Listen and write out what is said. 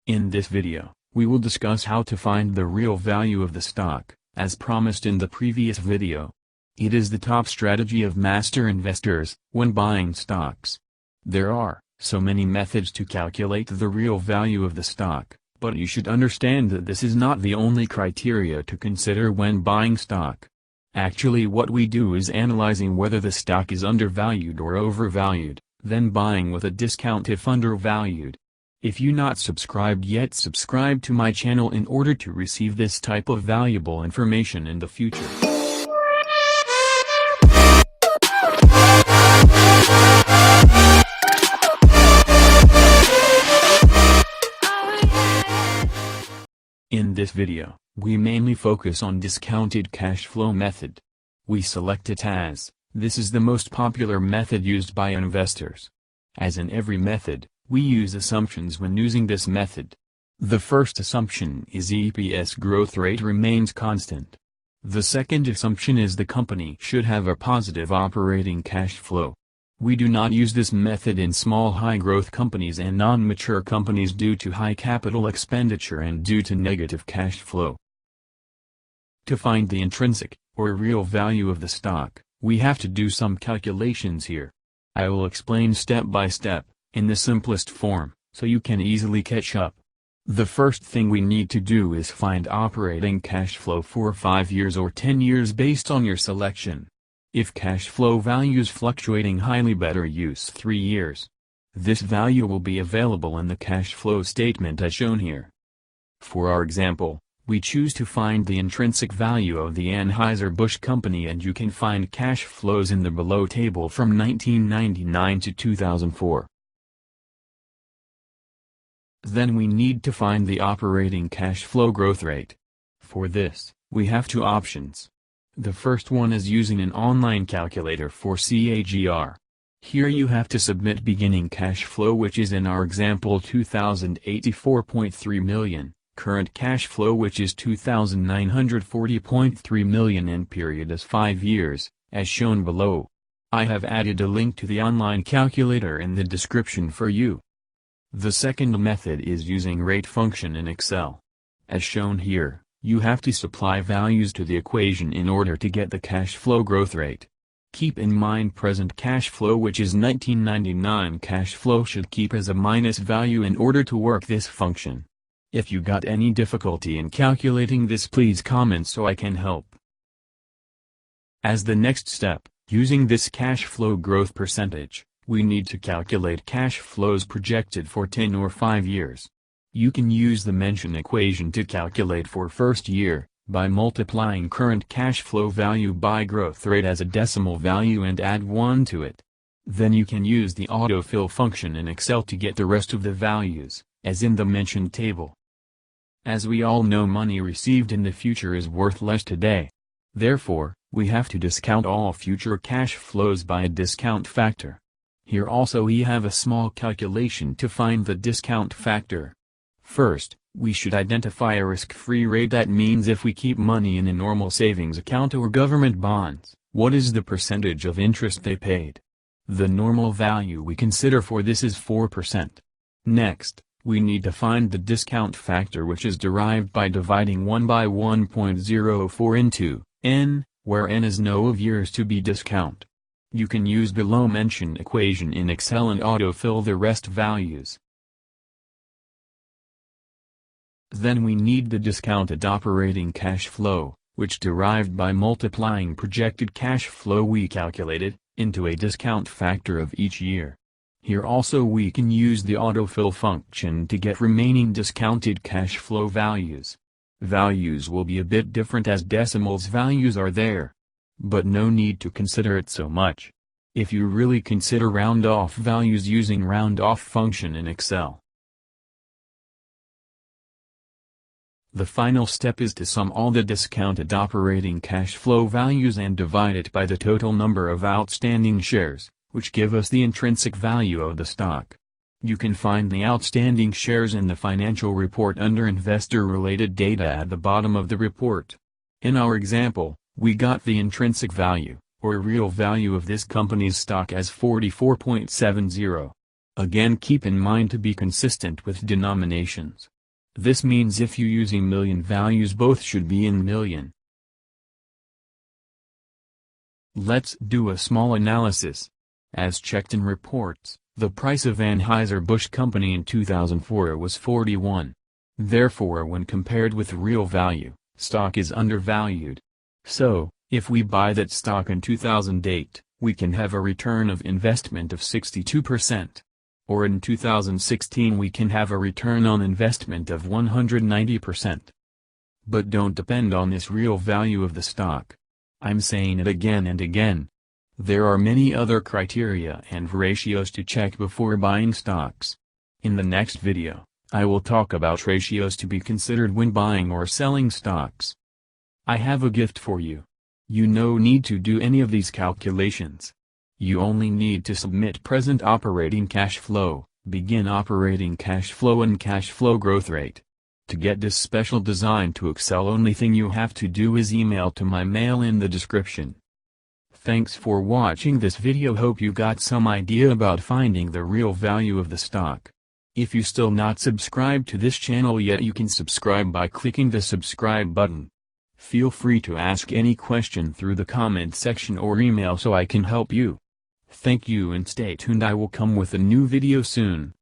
In this video, we will discuss how to find the real value of the stock, as promised in the previous video. It is the top strategy of master investors when buying stocks. There are so many methods to calculate the real value of the stock, but you should understand that this is not the only criteria to consider when buying stock. Actually, what we do is analyzing whether the stock is undervalued or overvalued, then buying with a discount if undervalued. If you not subscribed yet, subscribe to my channel in order to receive this type of valuable information in the future. In this video, we mainly focus on discounted cash flow method. We select it as this is the most popular method used by investors. As in every method, we use assumptions when using this method. The first assumption is EPS growth rate remains constant. The second assumption is the company should have a positive operating cash flow. We do not use this method in small high-growth companies and non-mature companies due to high capital expenditure and due to negative cash flow. To find the intrinsic, or real value of the stock, we have to do some calculations here. I will explain step by step, in the simplest form, so you can easily catch up. The first thing we need to do is find operating cash flow for 5 years or 10 years based on your selection. If cash flow values fluctuating highly, better use 3 years. This value will be available in the cash flow statement as shown here. For our example, we choose to find the intrinsic value of the Anheuser-Busch Company, and you can find cash flows in the below table from 1999 to 2004. Then we need to find the operating cash flow growth rate. For this, we have two options. The first one is using an online calculator for CAGR. Here you have to submit beginning cash flow, which is in our example 2,084.3 million, current cash flow which is 2,940.3 million, and period is 5 years, as shown below. I have added a link to the online calculator in the description for you. The second method is using rate function in Excel. As shown here, you have to supply values to the equation in order to get the cash flow growth rate. Keep in mind present cash flow, which is 1999 cash flow, should keep as a minus value in order to work this function. If you got any difficulty in calculating this, please comment so I can help. As the next step, using this cash flow growth percentage, we need to calculate cash flows projected for 10 or 5 years. You can use the mentioned equation to calculate for first year, by multiplying current cash flow value by growth rate as a decimal value and add 1 to it. Then you can use the autofill function in Excel to get the rest of the values, as in the mentioned table. As we all know, money received in the future is worth less today. Therefore, we have to discount all future cash flows by a discount factor. Here also we have a small calculation to find the discount factor. First, we should identify a risk-free rate. That means if we keep money in a normal savings account or government bonds, what is the percentage of interest they paid? The normal value we consider for this is 4%. Next, we need to find the discount factor, which is derived by dividing 1 by 1.04 into n, where n is no of years to be discount. You can use below mentioned equation in Excel and autofill the rest values. Then we need the discounted operating cash flow, which derived by multiplying projected cash flow we calculated, into a discount factor of each year. Here also we can use the autofill function to get remaining discounted cash flow values. Values will be a bit different as decimals values are there. But no need to consider it so much. If you really consider round-off values using round-off function in Excel. The final step is to sum all the discounted operating cash flow values and divide it by the total number of outstanding shares, which give us the intrinsic value of the stock. You can find the outstanding shares in the financial report under investor-related data at the bottom of the report. In our example, we got the intrinsic value, or real value of this company's stock as 44.70. Again, keep in mind to be consistent with denominations. This means if you using million values, both should be in million. Let's do a small analysis. As checked in reports, the price of Anheuser-Busch Company in 2004 was 41. Therefore, when compared with real value, stock is undervalued. So, if we buy that stock in 2008, we can have a return of investment of 62%. Or in 2016 we can have a return on investment of 190%. But don't depend on this real value of the stock. I'm saying it again and again. There are many other criteria and ratios to check before buying stocks. In the next video, I will talk about ratios to be considered when buying or selling stocks. I have a gift for you. You no need to do any of these calculations. You only need to submit present operating cash flow, begin operating cash flow and cash flow growth rate. To get this special design to Excel, only thing you have to do is email to my mail in the description. Thanks for watching this video. Hope you got some idea about finding the real value of the stock. If you still not subscribed to this channel yet, you can subscribe by clicking the subscribe button. Feel free to ask any question through the comment section or email so I can help you. Thank you and stay tuned. I will come with a new video soon.